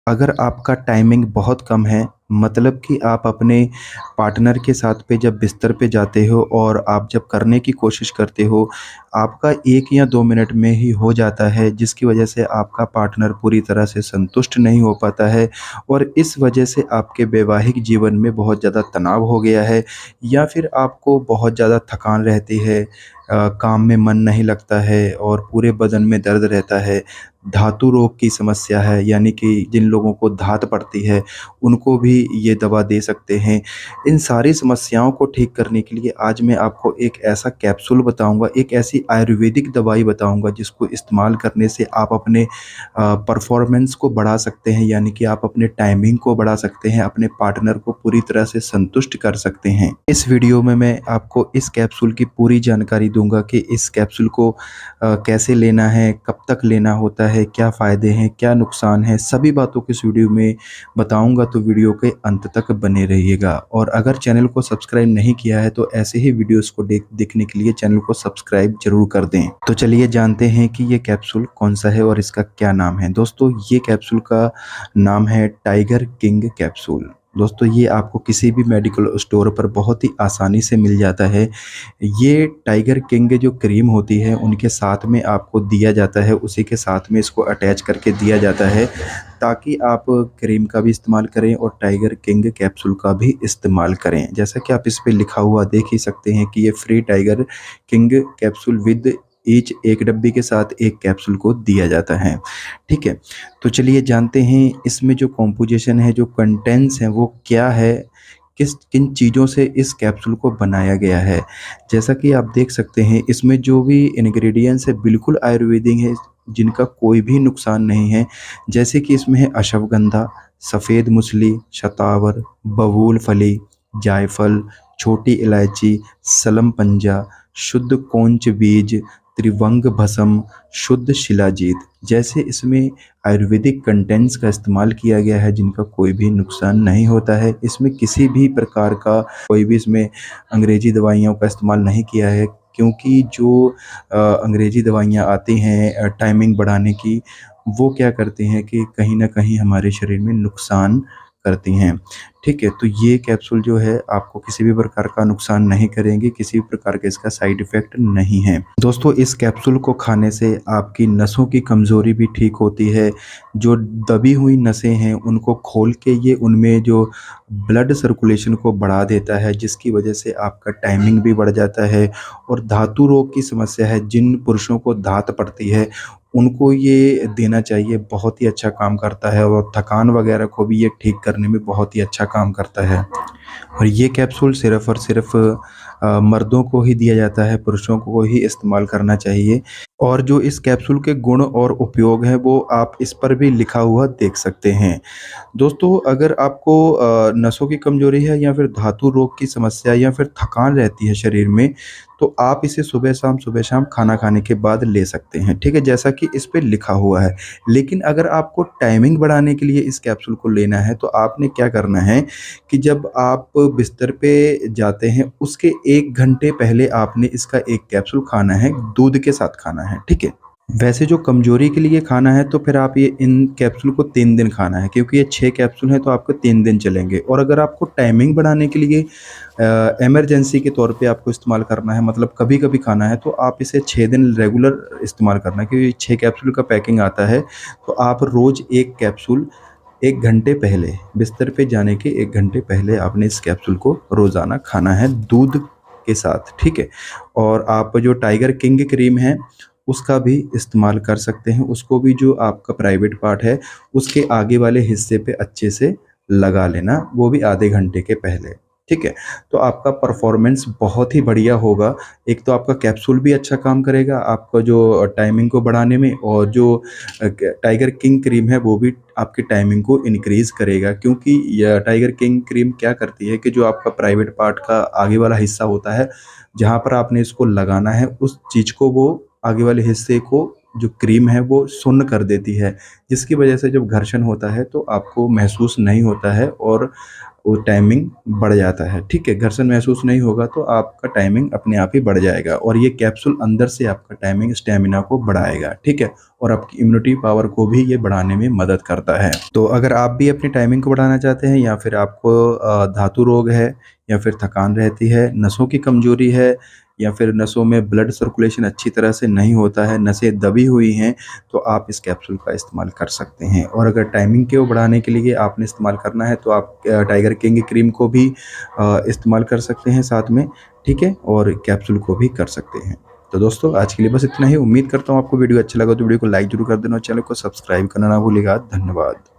अगर आपका टाइमिंग बहुत कम है, मतलब कि आप अपने पार्टनर के साथ पे जब बिस्तर पे जाते हो और आप जब करने की कोशिश करते हो, आपका 1 या 2 मिनट में ही हो जाता है, जिसकी वजह से आपका पार्टनर पूरी तरह से संतुष्ट नहीं हो पाता है और इस वजह से आपके वैवाहिक जीवन में बहुत ज़्यादा तनाव हो गया है या फिर आपको बहुत ज़्यादा थकान रहती है, काम में मन नहीं लगता है और पूरे बदन में दर्द रहता है। धातु रोग की समस्या है, यानी कि जिन लोगों को धात पड़ती है, उनको भी ये दवा दे सकते हैं। इन सारी समस्याओं को ठीक करने के लिए आज मैं आपको एक ऐसा कैप्सूल बताऊँगा, एक ऐसी आयुर्वेदिक दवाई बताऊँगा जिसको इस्तेमाल करने से आप अपने परफ़ॉर्मेंस को बढ़ा सकते हैं, यानी कि आप अपने टाइमिंग को बढ़ा सकते हैं, अपने पार्टनर को पूरी तरह से संतुष्ट कर सकते हैं। इस वीडियो में मैं आपको इस कैप्सूल की पूरी जानकारी दूँगा कि इस कैप्सूल को कैसे लेना है, कब तक लेना होता है, क्या फ़ायदे हैं, क्या नुकसान है, सभी बातों को इस वीडियो में बताऊँगा, तो वीडियो के अंत तक बने रहिएगा। और अगर चैनल को सब्सक्राइब नहीं किया है तो ऐसे ही वीडियोज़ को देखने के लिए चैनल को सब्सक्राइब ज़रूर कर दें। तो चलिए जानते हैं कि ये कैप्सूल कौन-सा है और इसका क्या नाम है। दोस्तों, ये कैप्सूल का नाम है टाइगर किंग कैप्सूल। दोस्तों, ये आपको किसी भी मेडिकल स्टोर पर बहुत ही आसानी से मिल जाता है। ये टाइगर किंग जो क्रीम होती है उनके साथ में आपको दिया जाता है, उसी के साथ में इसको अटैच करके दिया जाता है ताकि आप क्रीम का भी इस्तेमाल करें और टाइगर किंग कैप्सूल का भी इस्तेमाल करें। जैसा कि आप इस पे लिखा हुआ देख ही सकते हैं कि ये free tiger king capsule with each एक डब्बी के साथ एक कैप्सूल को दिया जाता है। ठीक है? तो चलिए जानते हैं इसमें जो कॉम्पोजिशन है, जो कंटेंट्स हैं वो क्या है, किन चीज़ों से इस कैप्सूल को बनाया गया है। जैसा कि आप देख सकते हैं इसमें जो भी इंग्रेडिएंट्स है बिल्कुल आयुर्वेदिक है, जिनका कोई भी नुकसान नहीं है। जैसे कि इसमें है अश्वगंधा, सफ़ेद मूसली, शतावर, बबूल फली, जायफल, छोटी इलायची, सलम पंजा, शुद्ध कोंच बीज, त्रिभंग भस्म, शुद्ध शिलाजीत जैसे इसमें आयुर्वेदिक कंटेंट्स का इस्तेमाल किया गया है, जिनका कोई भी नुकसान नहीं होता है। इसमें किसी भी प्रकार का कोई भी इसमें अंग्रेजी दवाइयों का इस्तेमाल नहीं किया है, क्योंकि जो अंग्रेजी दवाइयाँ आती हैं टाइमिंग बढ़ाने की, वो क्या करती हैं कि कहीं न कहीं हमारे शरीर में नुकसान करती हैं। ठीक है? तो ये कैप्सूल जो है आपको किसी भी प्रकार का नुकसान नहीं करेंगे, किसी भी प्रकार का इसका साइड इफ़ेक्ट नहीं है। दोस्तों, इस कैप्सूल को खाने से आपकी नसों की कमज़ोरी भी ठीक होती है। जो दबी हुई नसें हैं उनको खोल के ये उनमें जो ब्लड सर्कुलेशन को बढ़ा देता है, जिसकी वजह से आपका टाइमिंग भी बढ़ जाता है और धातु रोग की समस्या है, जिन पुरुषों को धात पड़ती है उनको ये देना चाहिए, बहुत ही अच्छा काम करता है और थकान वगैरह को भी ये ठीक करने में बहुत ही अच्छा काम करता है। और ये कैप्सूल सिर्फ़ और सिर्फ़ मर्दों को ही दिया जाता है, पुरुषों को ही इस्तेमाल करना चाहिए। और जो इस कैप्सूल के गुण और उपयोग हैं वो आप इस पर भी लिखा हुआ देख सकते हैं। दोस्तों, अगर आपको नसों की कमज़ोरी है या फिर धातु रोग की समस्या या फिर थकान रहती है शरीर में, तो आप इसे सुबह-शाम खाना खाने के बाद ले सकते हैं, ठीक है? जैसा कि इस पे लिखा हुआ है। लेकिन अगर आपको टाइमिंग बढ़ाने के लिए इस कैप्सूल को लेना है, तो आपने क्या करना है कि जब आप बिस्तर पे जाते हैं, उसके 1 घंटे पहले आपने इसका 1 कैप्सूल खाना है, दूध के साथ खाना है, ठीक है? वैसे जो कमज़ोरी के लिए खाना है तो फिर आप ये इन कैप्सूल को 3 दिन खाना है, क्योंकि ये 6 कैप्सूल हैं तो आपको 3 दिन चलेंगे। और अगर आपको टाइमिंग बढ़ाने के लिए इमरजेंसी के तौर पे आपको इस्तेमाल करना है, मतलब कभी-कभी खाना है, तो आप इसे 6 दिन रेगुलर इस्तेमाल करना, क्योंकि 6 कैप्सूल का पैकिंग आता है। तो आप रोज़ 1 कैप्सूल 1 घंटे पहले, बिस्तर पे जाने के 1 घंटे पहले आपने इस कैप्सूल को रोज़ाना खाना है दूध के साथ, ठीक है? और आप जो टाइगर किंग क्रीम है, उसका भी इस्तेमाल कर सकते हैं। उसको भी जो आपका प्राइवेट पार्ट है, उसके आगे वाले हिस्से पे अच्छे से लगा लेना, वो भी आधे घंटे के पहले, ठीक है? तो आपका परफ़ॉर्मेंस बहुत ही बढ़िया होगा। एक तो आपका कैप्सूल भी अच्छा काम करेगा, आपका जो टाइमिंग को बढ़ाने में, और जो टाइगर किंग क्रीम है वो भी आपकी टाइमिंग को इंक्रीज़ करेगा, क्योंकि यह टाइगर किंग क्रीम क्या करती है कि जो आपका प्राइवेट पार्ट का आगे वाला हिस्सा होता है, जहाँ पर आपने इसको लगाना है, उस चीज़ को वो आगे वाले हिस्से को जो क्रीम है वो सुन्न कर देती है, जिसकी वजह से जब घर्षण होता है तो आपको महसूस नहीं होता है और वो टाइमिंग बढ़ जाता है, ठीक है? घर्षण महसूस नहीं होगा तो आपका टाइमिंग अपने आप ही बढ़ जाएगा और ये कैप्सूल अंदर से आपका टाइमिंग स्टैमिना को बढ़ाएगा, ठीक है? और आपकी इम्यूनिटी पावर को भी ये बढ़ाने में मदद करता है। तो अगर आप भी अपनी टाइमिंग को बढ़ाना चाहते हैं या फिर आपको धातु रोग है या फिर थकान रहती है, नसों की कमज़ोरी है या फिर नसों में ब्लड सर्कुलेशन अच्छी तरह से नहीं होता है, नसें दबी हुई हैं, तो आप इस कैप्सूल का इस्तेमाल कर सकते हैं। और अगर टाइमिंग को बढ़ाने के लिए आपने इस्तेमाल करना है तो आप टाइगर किंग क्रीम को भी इस्तेमाल कर सकते हैं साथ में, ठीक है? और कैप्सूल को भी कर सकते हैं। तो दोस्तों आज के लिए बस इतना ही। उम्मीद करता हूँ आपको वीडियो अच्छा लगा तो वीडियो को लाइक ज़रूर कर देना और चैनल को सब्सक्राइब करना ना भूलिएगा। धन्यवाद।